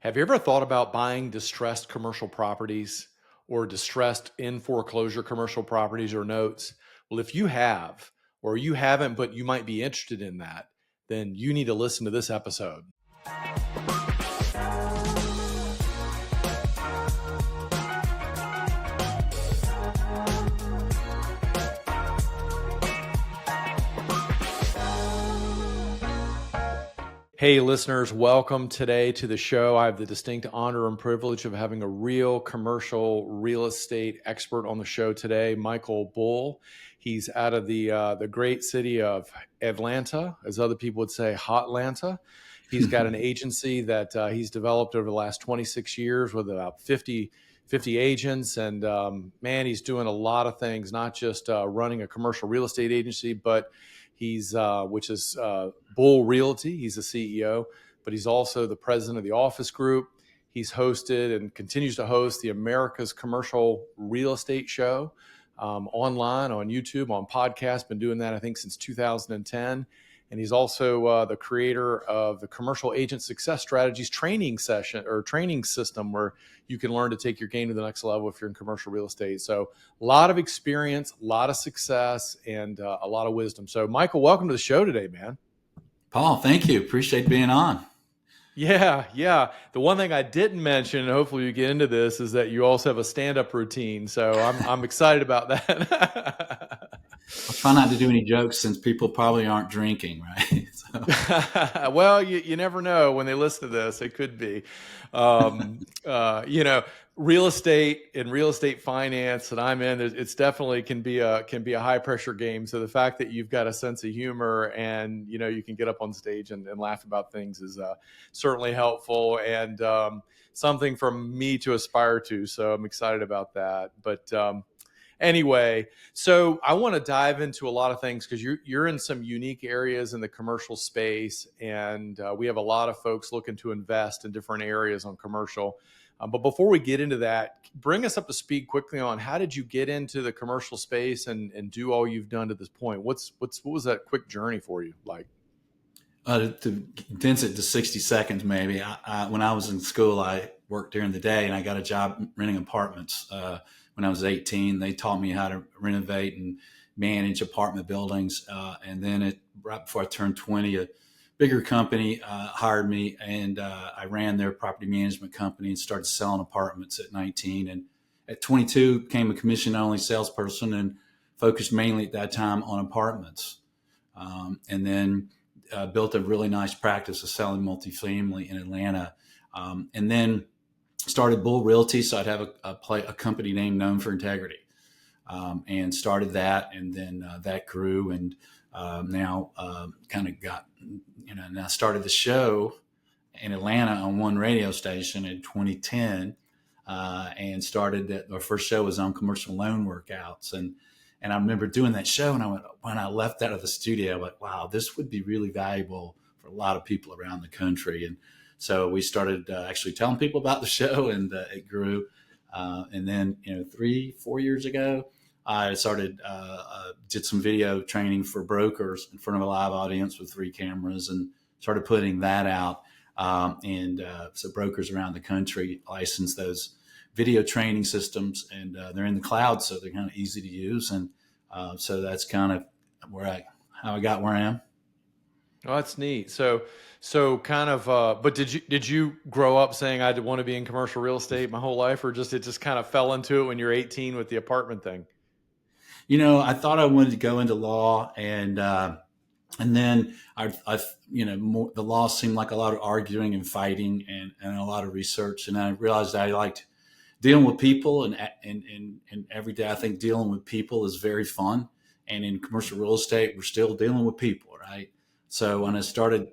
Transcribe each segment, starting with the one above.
Have you ever thought about buying distressed commercial properties or distressed in foreclosure commercial properties or notes? Well, if you have, or you haven't, but you might be interested in that, then you need to listen to this episode. Hey, listeners, welcome today to the show. I have the distinct honor and privilege of having a real commercial real estate expert on the show today, Michael Bull. He's out of the great city of Atlanta, as other people would say, Hotlanta. He's got an agency that he's developed over the last 26 years with about 50 agents. And man, he's doing a lot of things, not just running a commercial real estate agency, but he's which is Bull Realty. He's the CEO, but he's also the president of the office group. He's hosted and continues to host the America's Commercial Real Estate Show online, on YouTube, on podcast. Been doing that, I think, since 2010. And he's also the creator of the Commercial Agent Success Strategies training session or training system where you can learn to take your game to the next level if you're in commercial real estate. So a lot of experience, a lot of success, and a lot of wisdom. So Michael, welcome to the show today, man. Paul, thank you. Appreciate being on. Yeah. The one thing I didn't mention, and hopefully you get into this, is that you also have a stand-up routine. So I'm excited about that. I'll try not to do any jokes since people probably aren't drinking, right? Well, you never know when they listen to this. It could be, real estate and real estate finance that I'm in. It's definitely can be a high pressure game. So the fact that you've got a sense of humor and you can get up on stage and laugh about things is certainly helpful and something for me to aspire to. So I'm excited about that. But anyway, so I want to dive into a lot of things because you're in some unique areas in the commercial space, and we have a lot of folks looking to invest in different areas on commercial. But before we get into that, bring us up to speed quickly on how did you get into the commercial space and do all you've done to this point? What was that quick journey for you like? To condense it to 60 seconds, maybe. When I was in school, I worked during the day and I got a job renting apartments. When I was 18, they taught me how to renovate and manage apartment buildings. And then right before I turned 20, a bigger company hired me, and I ran their property management company and started selling apartments at 19. And at 22, became a commission-only salesperson and focused mainly at that time on apartments. And then built a really nice practice of selling multifamily in Atlanta. And then started Bull Realty, so I'd have a company name known for integrity, and started that, and then that grew, and now kind of got, and I started the show in Atlanta on one radio station in 2010, and started that. Our first show was on commercial loan workouts, and I remember doing that show, and when I left out of the studio, I went, wow, this would be really valuable for a lot of people around the country. And so we started actually telling people about the show, and it grew. And then, 3-4 years ago, I started, did some video training for brokers in front of a live audience with 3 cameras and started putting that out. So brokers around the country license those video training systems, and they're in the cloud, so they're kind of easy to use. And so that's kind of how I got where I am. Oh, that's neat. So kind of, but did you grow up saying I want to be in commercial real estate my whole life, or it just kind of fell into it when you're 18 with the apartment thing? I thought I wanted to go into law, and then the law seemed like a lot of arguing and fighting and a lot of research, and I realized I liked dealing with people, and every day I think dealing with people is very fun. And in commercial real estate, we're still dealing with people, right? So when I started,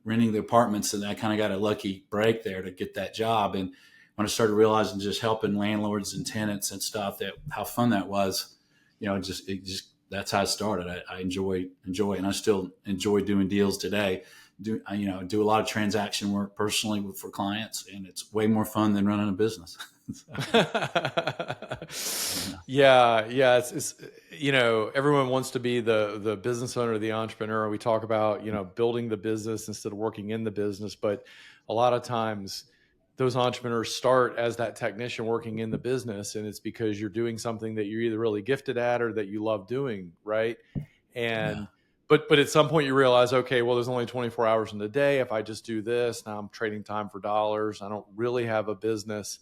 renting the apartments, and I kind of got a lucky break there to get that job. And when I started realizing just helping landlords and tenants and stuff, how fun that was, that's how I started. I enjoy, and I still enjoy doing deals today. Do a lot of transaction work personally for clients, and it's way more fun than running a business. Yeah. It's everyone wants to be the business owner, the entrepreneur. We talk about building the business instead of working in the business, but a lot of times those entrepreneurs start as that technician working in the business, and it's because you're doing something that you're either really gifted at or that you love doing, right? Yeah. And but at some point you realize, okay, well, there's only 24 hours in the day. If I just do this, now I'm trading time for dollars. I don't really have a business.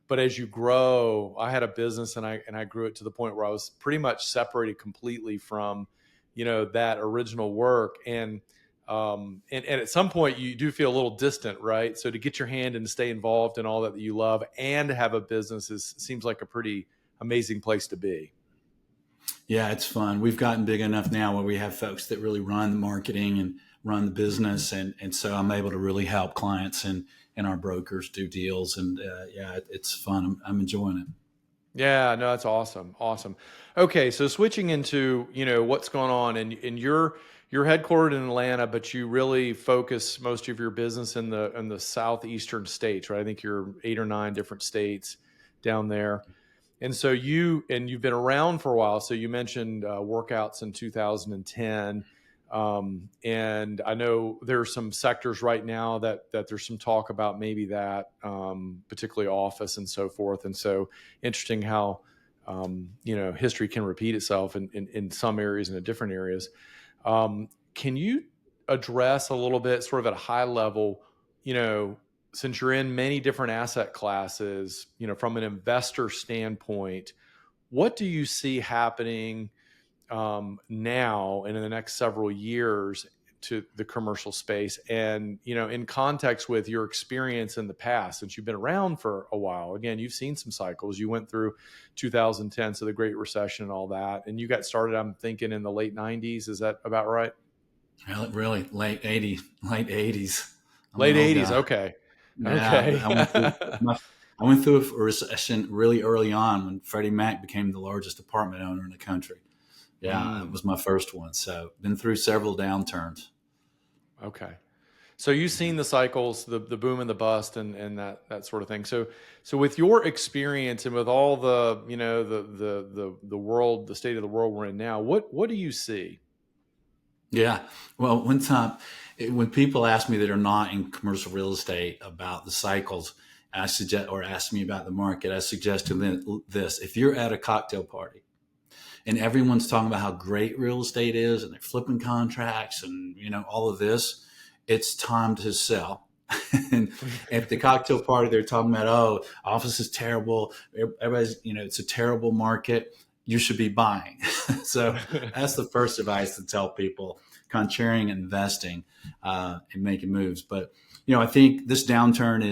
But as you grow, I had a business, and I grew it to the point where I was pretty much separated completely from, that original work. And at some point you do feel a little distant, right? So to get your hand and stay involved in all that you love and have a business seems like a pretty amazing place to be. Yeah, it's fun. We've gotten big enough now where we have folks that really run the marketing and run the business. And so I'm able to really help clients and our brokers do deals. And yeah, it's fun. I'm enjoying it. Yeah, no, that's awesome. Awesome. Okay, so switching into, what's going on, and you're headquartered in Atlanta, but you really focus most of your business in the southeastern states, right? I think you're 8 or 9 different states down there. And so you've been around for a while. So you mentioned workouts in 2010, and I know there are some sectors right now that there's some talk about maybe that, particularly office and so forth. And so interesting how history can repeat itself in some areas and in different areas. Can you address a little bit, sort of at a high level, you know, since you're in many different asset classes, from an investor standpoint, what do you see happening now and in the next several years to the commercial space? And, in context with your experience in the past, since you've been around for a while, again, you've seen some cycles. You went through 2010, so the Great Recession and all that, and you got started, I'm thinking, in the late 90s. Is that about right? Really late 80s. I'm an Late old 80s. guy. Okay. Yeah, Okay. I went through a recession really early on when Freddie Mac became the largest apartment owner in the country. Yeah, it Mm, was my first one. So been through several downturns. okay. So you've seen the cycles, the boom and the bust, and that sort of thing. So with your experience and with all the, the world, the state of the world we're in now, what do you see? Yeah. Well, one time when people ask me that are not in commercial real estate about the cycles, I suggest, or ask me about the market, I suggest to them this: if you're at a cocktail party and everyone's talking about how great real estate is and they're flipping contracts and all of this, it's time to sell. And at the cocktail party they're talking about, oh, office is terrible, everybody's, it's a terrible market, you should be buying. So that's the first advice to tell people: contrarian investing, and making moves. But I think this downturn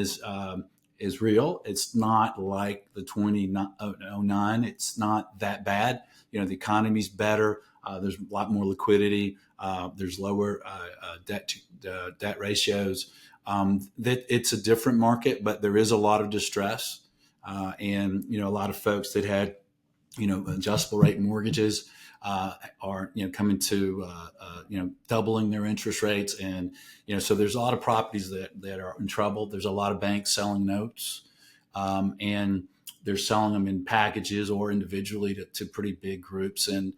is real. It's not like the 2009. It's not that bad. The economy's better. There's a lot more liquidity. There's lower debt ratios. That it's a different market, but there is a lot of distress, and a lot of folks that had adjustable rate mortgages are coming to doubling their interest rates, and so there's a lot of properties that are in trouble. There's a lot of banks selling notes, and they're selling them in packages or individually to pretty big groups, and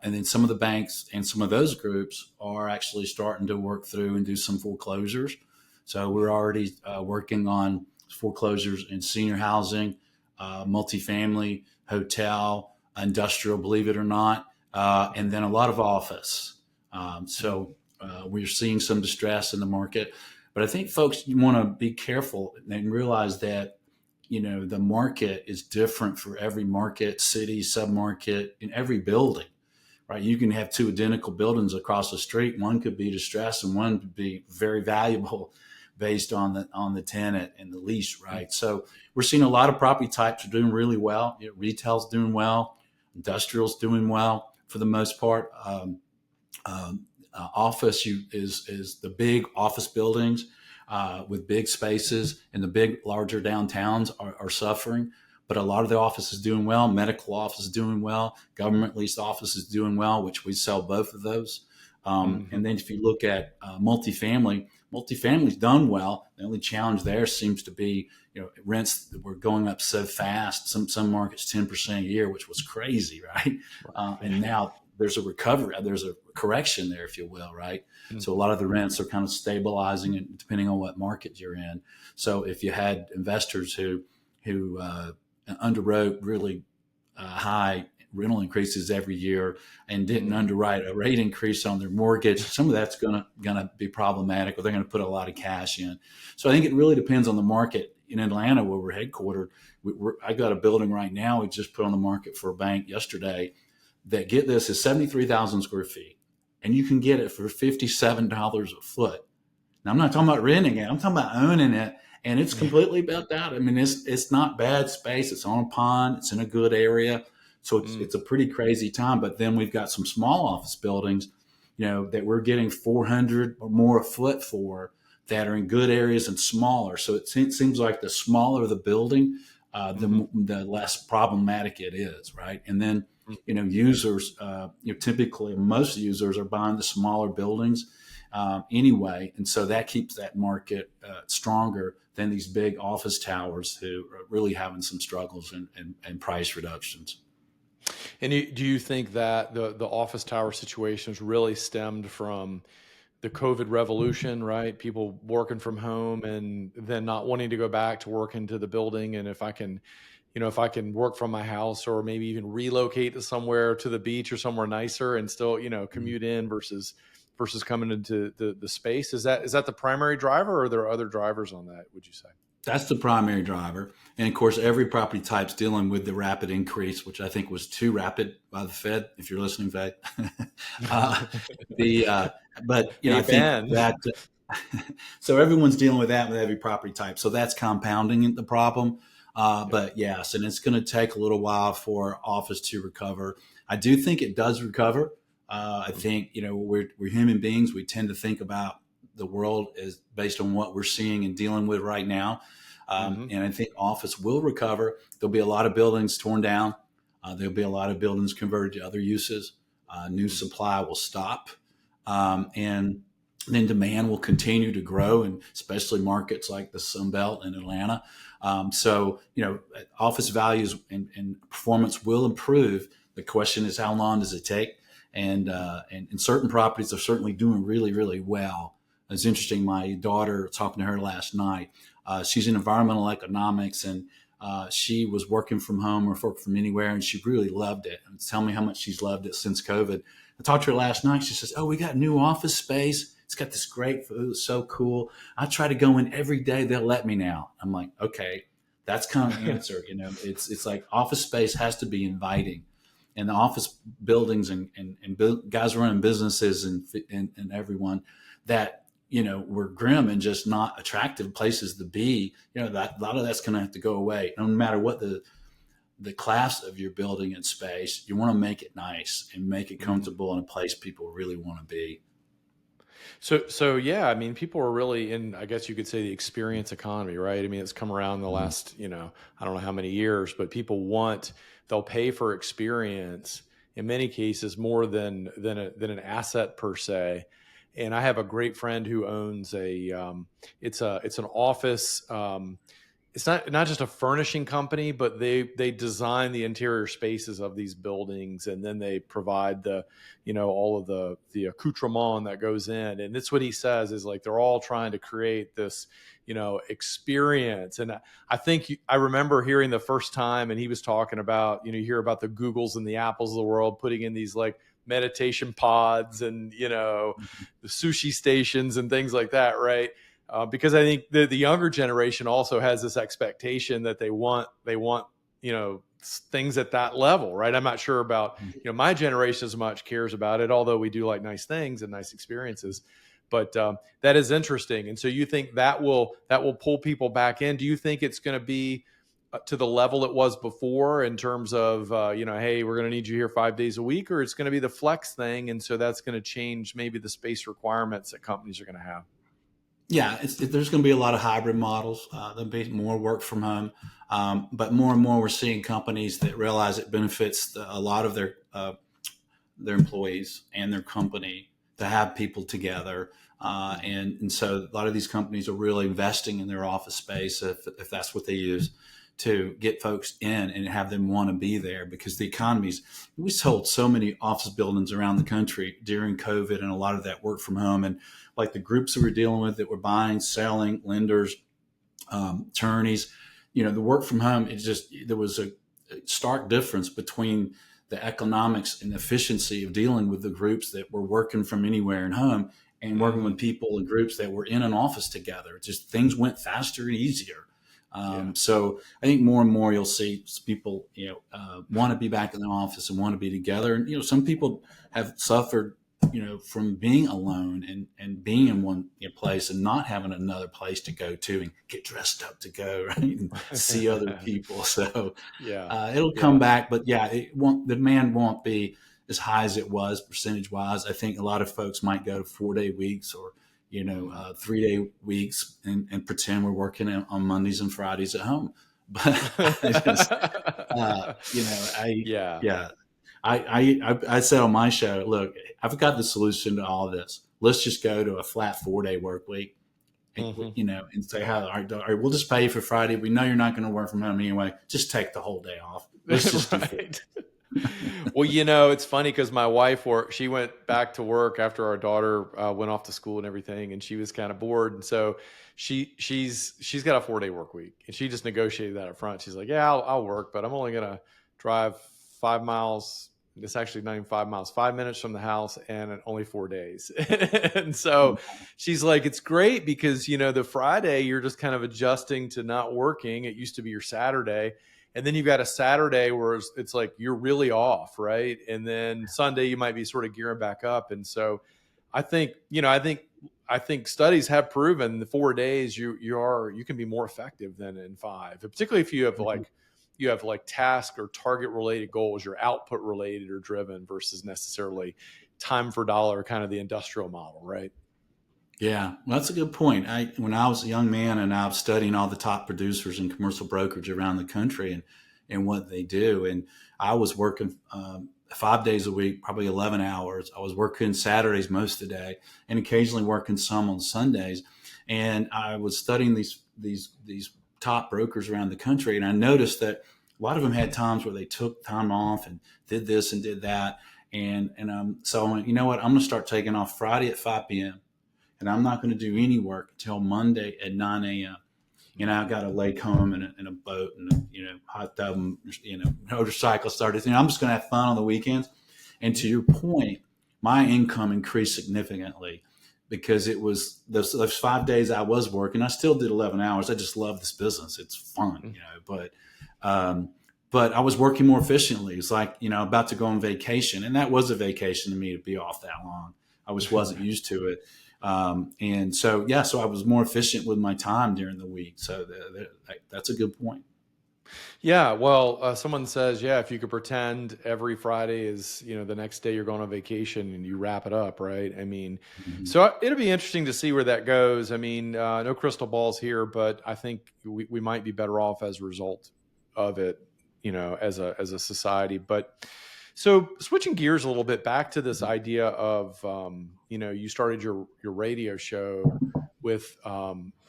then some of the banks and some of those groups are actually starting to work through and do some foreclosures. So we're already working on foreclosures in senior housing, multifamily, hotel, industrial, believe it or not, and then a lot of office. So we're seeing some distress in the market, but I think folks, you want to be careful and realize that the market is different for every market, city, submarket, in every building. Right, you can have two identical buildings across the street. One could be distressed, and one could be very valuable, based on the tenant and the lease. Right, so we're seeing a lot of property types are doing really well. Retail's doing well, industrial's doing well for the most part. Office is the big office buildings with big spaces, and the big larger downtowns are suffering. But a lot of the office is doing well. Medical office is doing well. Government leased office is doing well, which we sell both of those. And Hmm. then if you look at multifamily's done well. The only challenge there seems to be, rents were going up so fast. Some markets 10% a year, which was crazy, right? Right. And Yeah. now there's a recovery, there's a correction there, if you will, right? So a Mhm. lot of the rents are kind of stabilizing, and depending on what market you're in. So if you had investors who underwrote really high rental increases every year and didn't Mhm. underwrite a rate increase on their mortgage, some of that's gonna be problematic, or they're gonna put a lot of cash in. So I think it really depends on the market. In Atlanta, where we're headquartered, I got a building right now we just put on the market for a bank yesterday that, get this, is 73,000 square feet, and you can get it for $57 a foot. Now, I'm not talking about renting it. I'm talking about owning it, and it's Yeah. completely built out. I mean, it's not bad space. It's on a pond. It's in a good area, so Mm. it's a pretty crazy time. But then we've got some small office buildings, that we're getting 400 or more a foot for, that are in good areas and smaller. So it seems like the smaller the building, Mhm. the less problematic it is, right? And then Mm. users, typically most users are buying the smaller buildings anyway, and so that keeps that market stronger than these big office towers who are really having some struggles and price reductions. And do you think that the office tower situations really stemmed from the COVID revolution, right? People working from home and then not wanting to go back to work into the building. And if I can work from my house or maybe even relocate to somewhere to the beach or somewhere nicer and still, commute in versus coming into the space. Is that the primary driver, or are there other drivers on that, would you say? That's the primary driver. And of course, every property type's dealing with the rapid increase, which I think was too rapid by the Fed, if you're listening, Fed. uh, the but Hey, I think Ben. that so everyone's dealing with that with every property type. So that's compounding the problem. Yeah. But yes, and it's going to take a little while for office to recover. I do think it does recover. I think we're human beings. We tend to think about the world is based on what we're seeing and dealing with right now. Mm-hmm. And I think office will recover. There'll be a lot of buildings torn down. There'll be a lot of buildings converted to other uses. New Mm-hmm. supply will stop. And then demand will continue to grow, and especially markets like the Sun Belt and Atlanta. So, office values and performance will improve. The question is, how long does it take? And certain properties are certainly doing really, really well. It's interesting. My daughter, talking to her last night, she's in environmental economics, and she was working from home or working from anywhere, and she really loved it. And tell me how much she's loved it since COVID. I talked to her last night. She says, "Oh, we got new office space. It's got this great food. It's so cool. I try to go in every day. They'll let me now." I'm like, okay, that's kind of the answer. It's like office space has to be inviting, and the office buildings and guys running businesses and everyone that were grim and just not attractive places to be. That a lot of that's going to have to go away. No matter what the class of your building and space, you want to make it nice and make it Mm-hmm. comfortable in a place people really want to be. So yeah, I mean, people are really in, I guess you could say, the experience economy, right? I mean, it's come around the Mhm. last, I don't know how many years, but they'll pay for experience in many cases more than an asset per se. And I have a great friend who owns it's an office. It's not just a furnishing company, but they design the interior spaces of these buildings, and then they provide all of the accoutrement that goes in. And it's what he says is like they're all trying to create this experience. And I think I remember hearing the first time, and he was talking about, you hear about the Googles and the Apples of the world putting in these like meditation pods and the sushi stations and things like that, right? Because I think the younger generation also has this expectation that they want things at that level, right? I'm not sure about my generation as much cares about it, although we do like nice things and nice experiences. But that is interesting, and so you think that will pull people back in? Do you think it's going to be to the level it was before in terms of hey, we're going to need you here 5 days a week, or it's going to be the flex thing, and so that's going to change maybe the space requirements that companies are going to have? Yeah, there's going to be a lot of hybrid models. There'll be more work from home, but more and more we're seeing companies that realize it benefits a lot of their employees and their company to have people together. And so a lot of these companies are really investing in their office space if that's what they use to get folks in and have them want to be there, because the economies, we sold so many office buildings around the country during COVID, and a lot of that work from home. And like the groups that we're dealing with that were buying, selling, lenders, attorneys, the work from home, there was a stark difference between the economics and efficiency of dealing with the groups that were working from anywhere and home, and working with people and groups that were in an office together. Just things went faster and easier. So I think more and more you'll see people, want to be back in the office and want to be together. And, some people have suffered, from being alone and being in one place and not having another place to go to and get dressed up to go, right, and see other people. So it'll come back, but the demand won't be as high as it was percentage wise. I think a lot of folks might go to 4-day weeks or 3-day weeks and pretend we're working on Mondays and Fridays at home. But I said on my show, look, I've got the solution to all this. Let's just go to a flat 4-day work week, and, and say, all right, we'll just pay you for Friday. We know you're not going to work from home anyway. Just take the whole day off. Let's just do 4. Well, it's funny because my wife she went back to work after our daughter went off to school and everything, and she was kind of bored. And so she's got a 4-day work week, and she just negotiated that up front. She's like, yeah, I'll work, but I'm only going to drive 5 miles. It's actually not even 5 miles, 5 minutes from the house, and only 4 days. And so she's like, it's great because, the Friday you're just kind of adjusting to not working. It used to be your Saturday. And then you've got a Saturday where it's like you're really off, right? And then Sunday you might be sort of gearing back up. And so I think studies have proven the 4 days you can be more effective than in 5, particularly if you have like task or target related goals, you're output related or driven versus necessarily time for dollar, kind of the industrial model, right? Yeah, well, that's a good point. When I was a young man and I was studying all the top producers in commercial brokerage around the country and what they do, and I was working 5 days a week, probably 11 hours. I was working Saturdays most of the day, and occasionally working some on Sundays. And I was studying these top brokers around the country, and I noticed that a lot of them had times where they took time off and did this and did that. So I went, you know what? I'm going to start taking off Friday at 5 p.m. and I'm not going to do any work until Monday at 9 a.m. I've got a lake home and a boat and a hot tub and motorcycle started. I'm just going to have fun on the weekends. And to your point, my income increased significantly because it was those 5 days I was working. I still did 11 hours. I just love this business. It's fun, but I was working more efficiently. It's like, about to go on vacation, and that was a vacation to me to be off that long. I wasn't used to it. So I was more efficient with my time during the week. So that's a good point. Yeah. Well, someone says, if you could pretend every Friday is, the next day you're going on vacation and you wrap it up, right? I mean, So it'll be interesting to see where that goes. I mean, no crystal balls here, but I think we might be better off as a result of it, as a society. But so switching gears a little bit back to this idea of, you started your radio show with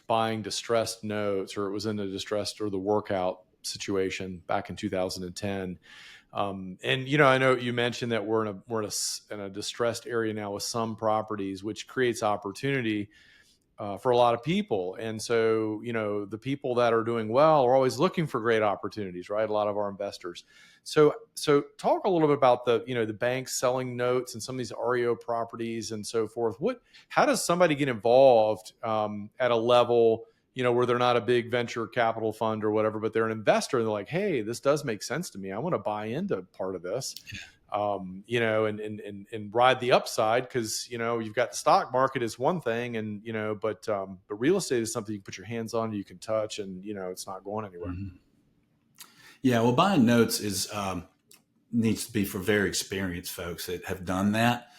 buying distressed notes, or it was in the distressed or the workout situation back in 2010. And, I know you mentioned that we're in a distressed area now with some properties, which creates opportunity for a lot of people. And so, the people that are doing well are always looking for great opportunities, right? A lot of our investors. So talk a little bit about the banks selling notes and some of these REO properties and so forth. How does somebody get involved at a level, where they're not a big venture capital fund or whatever, but they're an investor and they're like, hey, this does make sense to me. I want to buy into part of this. And ride the upside because, you've got the stock market is one thing and, but real estate is something you can put your hands on, you can touch, and, it's not going anywhere. Mm-hmm. Yeah. Well, buying notes needs to be for very experienced folks that have done that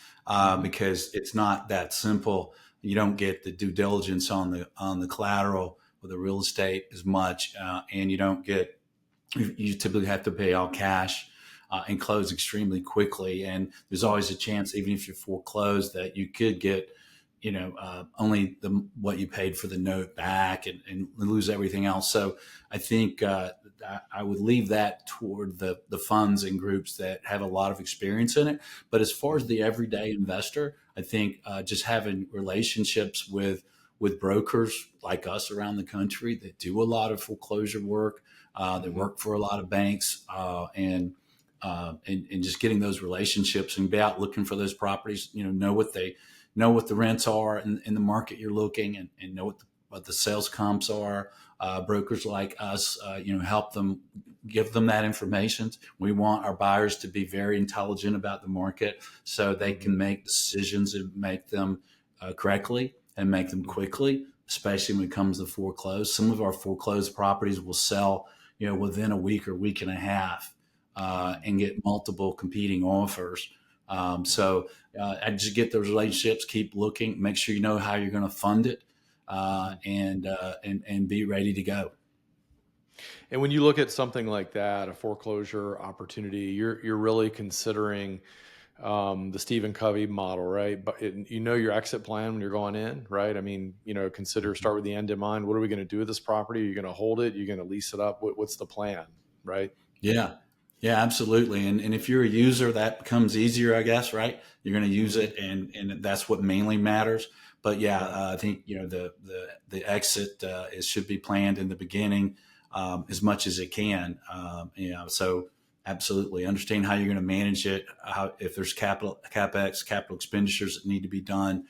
because it's not that simple. You don't get the due diligence on the collateral or the real estate as much. And you typically have to pay all cash. And close extremely quickly. And there's always a chance, even if you're foreclosed, that you could get, only what you paid for the note back and lose everything else. So I think I would leave that toward the funds and groups that have a lot of experience in it. But as far as the everyday investor, I think just having relationships with brokers like us around the country that do a lot of foreclosure work, that Mm-hmm. work for a lot of banks, and just getting those relationships and be out looking for those properties. Know what the rents are in the market you're looking, and know what the sales comps are. Brokers like us, help them, give them that information. We want our buyers to be very intelligent about the market so they Mm-hmm. can make decisions and make them correctly and make them quickly, especially when it comes to foreclose. Some of our foreclosed properties will sell, within a week or week and a half, and get multiple competing offers. I just get those relationships, keep looking, make sure you know how you're going to fund it, and be ready to go. And when you look at something like that, a foreclosure opportunity, you're really considering the Stephen Covey model, right? But you know your exit plan when you're going in, right? I mean, start with the end in mind. What are we going to do with this property? Are you going to hold it? You're going to lease it up? What's the plan, right? Yeah. Yeah, absolutely. And if you're a user, that becomes easier, I guess, right? You're going to use Mm-hmm. it, and that's what mainly matters. But yeah, Yeah. I think the exit it should be planned in the beginning, as much as it can. So absolutely understand how you're going to manage it. How, if there's capex, capital expenditures that need to be done,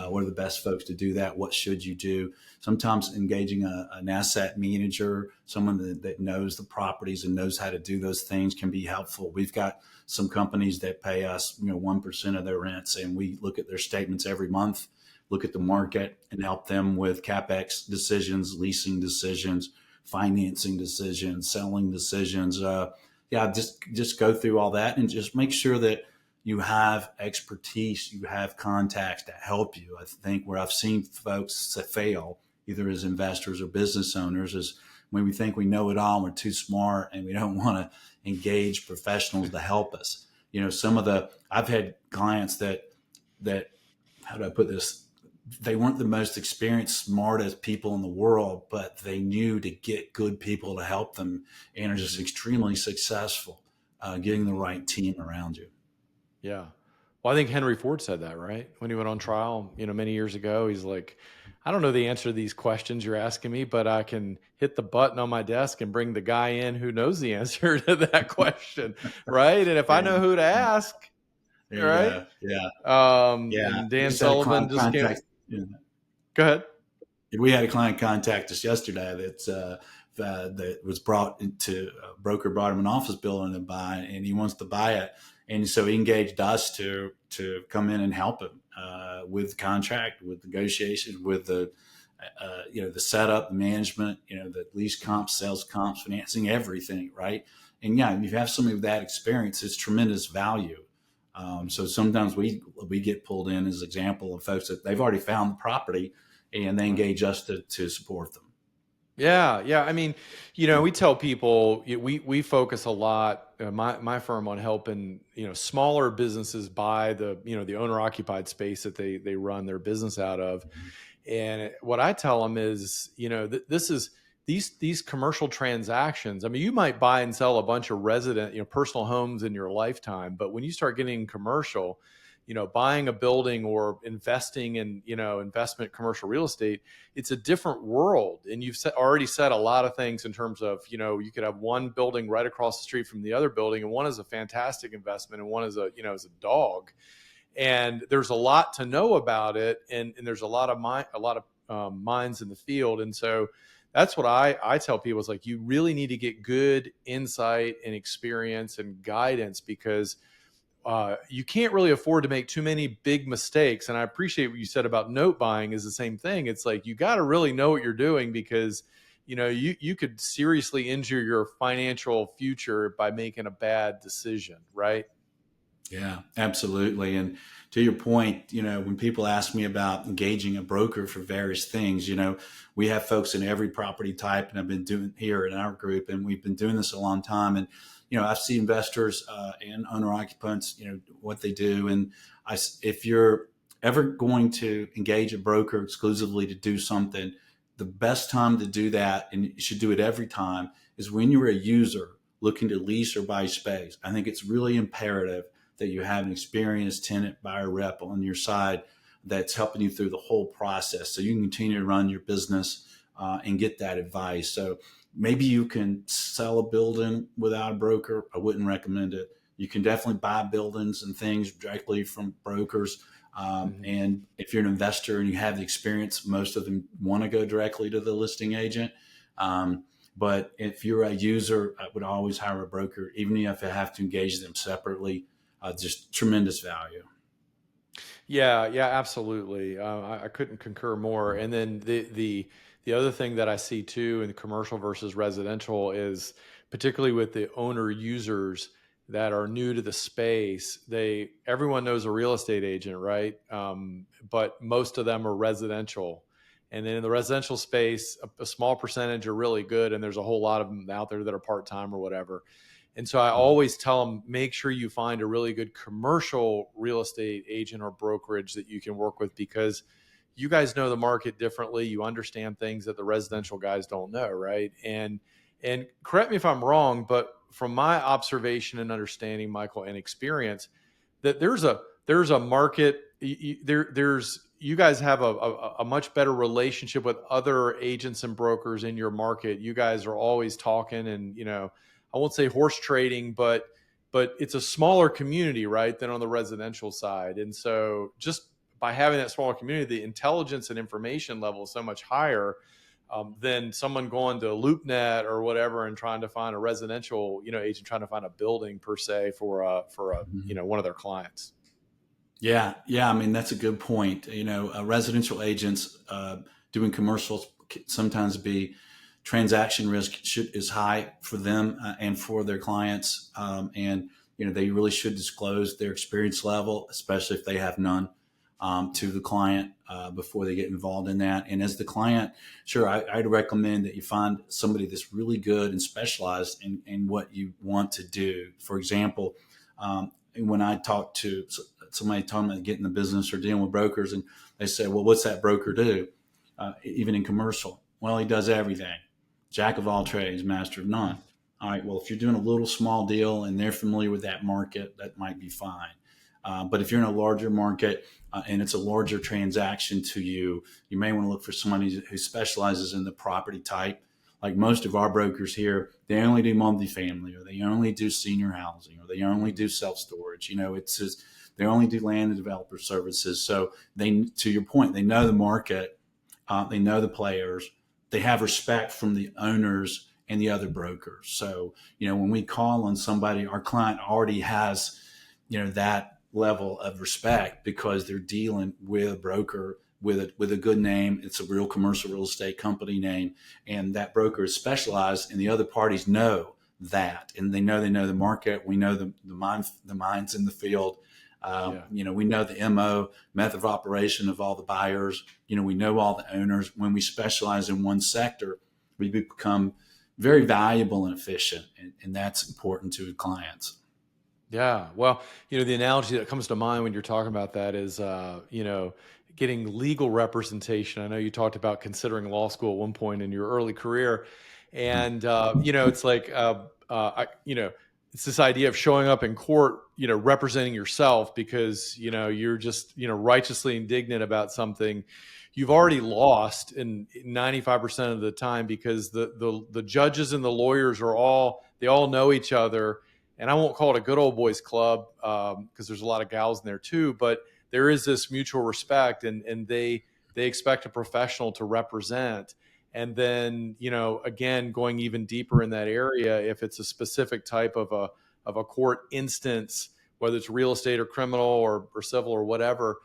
what are the best folks to do that? What should you do? Sometimes engaging an asset manager, someone that knows the properties and knows how to do those things, can be helpful. We've got some companies that pay us 1% of their rents, and we look at their statements every month, look at the market, and help them with capex decisions, leasing decisions, financing decisions, selling decisions. Just go through all that and just make sure that you have expertise, you have contacts that help you. I think where I've seen folks that fail, either as investors or business owners, is when we think we know it all, we're too smart, and we don't want to engage professionals to help us. I've had clients that how do I put this? They weren't the most experienced, smartest people in the world, but they knew to get good people to help them, and are just Mm-hmm. extremely successful getting the right team around you. Yeah. Well, I think Henry Ford said that, right? When he went on trial, many years ago, he's like, I don't know the answer to these questions you're asking me, but I can hit the button on my desk and bring the guy in who knows the answer to that question, right? And if I Yeah, know who to ask, there you right? go. Yeah, yeah. And We Dan just had a Sullivan client just came. contact. Go ahead. We had a client contact us yesterday that was brought into a broker, brought him an office building to buy, and he wants to buy it, and so he engaged us to come in and help him with contract, with negotiations, with the setup, the management, the lease comps, sales comps, financing, everything, right? And yeah, if you have somebody with that experience, it's tremendous value. So sometimes we get pulled in as an example of folks that they've already found the property, and they Right. engage us to support them. Yeah, yeah. I mean, we tell people we focus a lot, my firm, on helping smaller businesses buy the owner occupied space that they run their business out of. And what I tell them is, this is these commercial transactions. I mean, you might buy and sell a bunch of resident, personal homes in your lifetime, but when you start getting commercial, buying a building or investing in, investment commercial real estate, it's a different world. And you've already said a lot of things in terms of, you could have one building right across the street from the other building, and one is a fantastic investment, and one is is a dog. And there's a lot to know about it, and there's a lot of minds in the field. And so that's what I tell people is, like, you really need to get good insight and experience and guidance, because you can't really afford to make too many big mistakes. And I appreciate what you said about note buying is the same thing. It's like, you got to really know what you're doing, because you could seriously injure your financial future by making a bad decision, right? Yeah, absolutely. And to your point, when people ask me about engaging a broker for various things, we have folks in every property type, and I've been doing here in our group, and we've been doing this a long time. And, I see investors and owner occupants, what they do. And if you're ever going to engage a broker exclusively to do something, the best time to do that, and you should do it every time, is when you're a user looking to lease or buy space. I think it's really imperative that you have an experienced tenant buyer rep on your side that's helping you through the whole process so you can continue to run your business and get that advice. So maybe you can sell a building without a broker. I wouldn't recommend it. You can definitely buy buildings and things directly from brokers. Mhm. And if you're an investor and you have the experience, most of them want to go directly to the listing agent. But if you're a user, I would always hire a broker, even if I have to engage them separately. Just tremendous value. Yeah, yeah, absolutely. I couldn't concur more. And then the other thing that I see too in the commercial versus residential is particularly with the owner users that are new to the space. Everyone knows a real estate agent, right? But most of them are residential. And then in the residential space, a small percentage are really good, and there's a whole lot of them out there that are part time or whatever. And so I always tell them, make sure you find a really good commercial real estate agent or brokerage that you can work with, because you guys know the market differently. You understand things that the residential guys don't know, right? And correct me if I'm wrong, but from my observation and understanding, Michael, and experience, that there's a market there's you guys have a much better relationship with other agents and brokers in your market. You guys are always talking, and I won't say horse trading, but it's a smaller community, right, than on the residential side. And so just by having that smaller community, the intelligence and information level is so much higher than someone going to LoopNet or whatever and trying to find a residential, agent trying to find a building per se for a Mhm. one of their clients. Yeah, yeah. I mean, that's a good point. Residential agents doing commercials can sometimes be transaction risk is high for them and for their clients, and they really should disclose their experience level, especially if they have none, to the client before they get involved in that. And as the client, sure, I'd recommend that you find somebody that's really good and specialized in what you want to do. For example, when I talk to somebody talking about getting in the business or dealing with brokers, and they say, well, what's that broker do? Even in commercial, well, he does everything. Jack of all trades, master of none. All right, well, if you're doing a little small deal and they're familiar with that market, that might be fine. But if you're in a larger market and it's a larger transaction to you, you may want to look for somebody who specializes in the property type. Like most of our brokers here, they only do multifamily, or they only do senior housing, or they only do self storage. It's just, they only do land and developer services. So they, to your point, they know the market, they know the players, they have respect from the owners and the other brokers. So when we call on somebody, our client already has that level of respect because they're dealing with a broker with a good name. It's a real commercial real estate company name, and that broker is specialized, and the other parties know that, and they know the market. We know the minds in the field. Yeah. We know the MO, method of operation of all the buyers. We know all the owners. When we specialize in one sector, we become very valuable and efficient, and that's important to clients. Yeah. Well, the analogy that comes to mind when you're talking about that is, getting legal representation. I know you talked about considering law school at one point in your early career. And, it's like, it's this idea of showing up in court, representing yourself because, you're just, righteously indignant about something you've already lost in 95% of the time, because the judges and the lawyers they all know each other. And I won't call it a good old boys club because there's a lot of gals in there too, but there is this mutual respect, and they expect a professional to represent. And then, again, going even deeper in that area, if it's a specific type of a court instance, whether it's real estate or criminal or civil or whatever,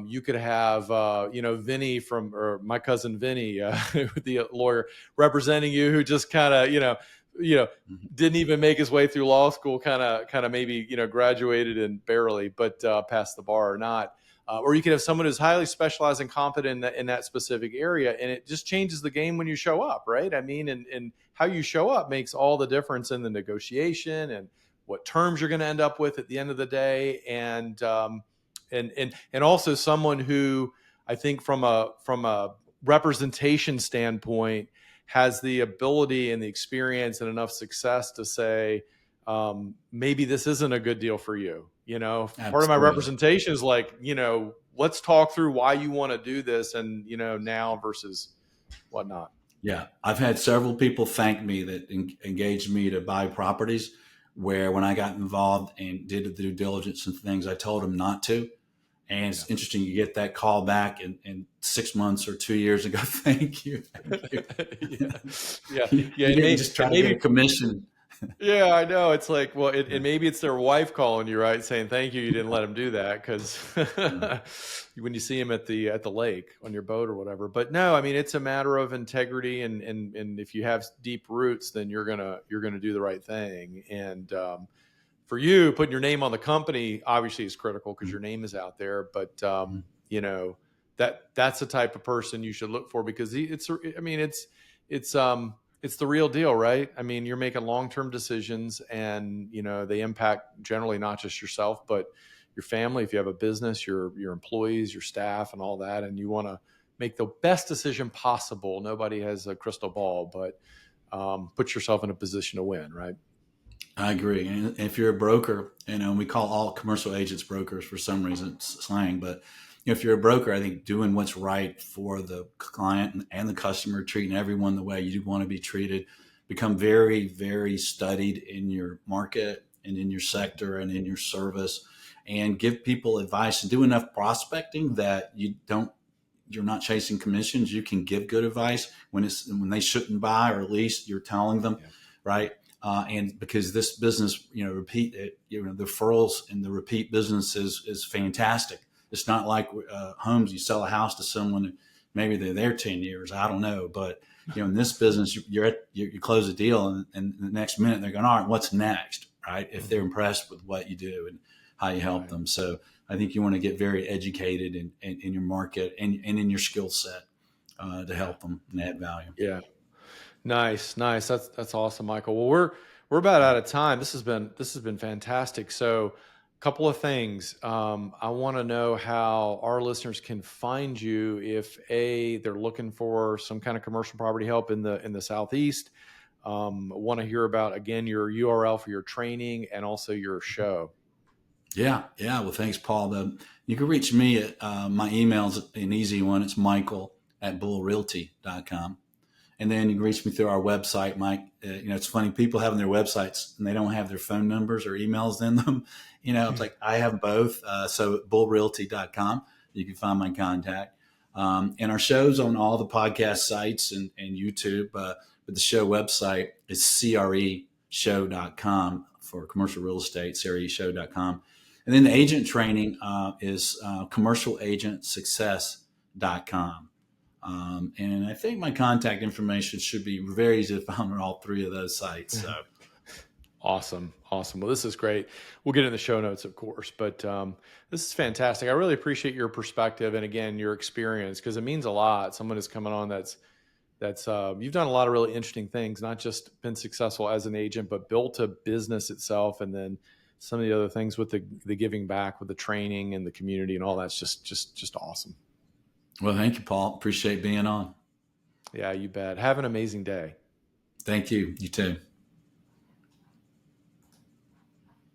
you could have, Vinny or my cousin Vinny, the lawyer representing you, who just kind of, you know, Mhm. didn't even make his way through law school, kind of maybe, graduated and barely, but passed the bar or not. Or you could have someone who's highly specialized and competent in that specific area. And it just changes the game when you show up, right? I mean, and how you show up makes all the difference in the negotiation and what terms you're going to end up with at the end of the day. And also someone who, I think from a representation standpoint has the ability and the experience and enough success to say, maybe this isn't a good deal for you. Part of my Absolutely. representation is like, let's talk through why you want to do this and, now versus whatnot. Yeah, I've had several people thank me that engaged me to buy properties where when I got involved and did the due diligence and things, I told them not to. And Yeah. it's interesting, you get that call back in 6 months or 2 years ago. Thank you. Thank you. Yeah. Yeah. You Yeah. didn't just try And to get a maybe, commission. yeah, I know. It's like, well, Yeah. and maybe it's their wife calling you, right? Saying, thank you. You didn't let him do that. Cause Yeah. when you see him at the lake on your boat or whatever, but no, I mean, it's a matter of integrity and if you have deep roots, then you're going to do the right thing. And, for you, putting your name on the company obviously is critical because your name is out there. But Mhm. you know that's the type of person you should look for because I mean, it's the real deal, right? I mean, you're making long term decisions, and they impact generally not just yourself, but your family. If you have a business, your employees, your staff, and all that, and you want to make the best decision possible. Nobody has a crystal ball, but put yourself in a position to win, right? I agree. And if you're a broker, we call all commercial agents brokers for some reason, it's slang, but if you're a broker, I think doing what's right for the client and the customer, treating everyone the way you want to be treated, become very, very studied in your market and in your sector and in your service, and give people advice and do enough prospecting that you're not chasing commissions. You can give good advice when they shouldn't buy, or at least you're telling them, Yeah. right? And because this business, the referrals and the repeat business is fantastic. It's not like homes. You sell a house to someone, maybe they're there 10 years. I don't know, but in this business, you close a deal, and the next minute they're going, all right, what's next, right? If they're impressed with what you do and how you help Right. them. So I think you want to get very educated in your market and in your skill set to Yeah. help them and add value. Yeah. Nice. Nice. That's awesome, Michael. Well, we're about out of time. This has been fantastic. So, a couple of things. I want to know how our listeners can find you if they're looking for some kind of commercial property help in the Southeast. Want to hear about again your URL for your training and also your show. Yeah, yeah. Well, thanks, Paul. You can reach me at my email's an easy one. It's michael@bullrealty.com. And then you can reach me through our website, Mike. It's funny, people having their websites and they don't have their phone numbers or emails in them. It's like I have both. So at bullrealty.com, you can find my contact. And our show's on all the podcast sites and YouTube. But the show website is creshow.com for commercial real estate, creshow.com. And then the agent training is commercialagentsuccess.com. And I think my contact information should be very easy to find on all three of those sites. So Awesome. Awesome. Well, this is great. We'll get in the show notes, of course, but this is fantastic. I really appreciate your perspective and again, your experience, because it means a lot. Someone is coming on that's you've done a lot of really interesting things, not just been successful as an agent, but built a business itself. And then some of the other things with the giving back with the training and the community and all that's just awesome. well, thank you, Paul. Appreciate being on. Yeah, you bet. Have an amazing day. Thank you. You too.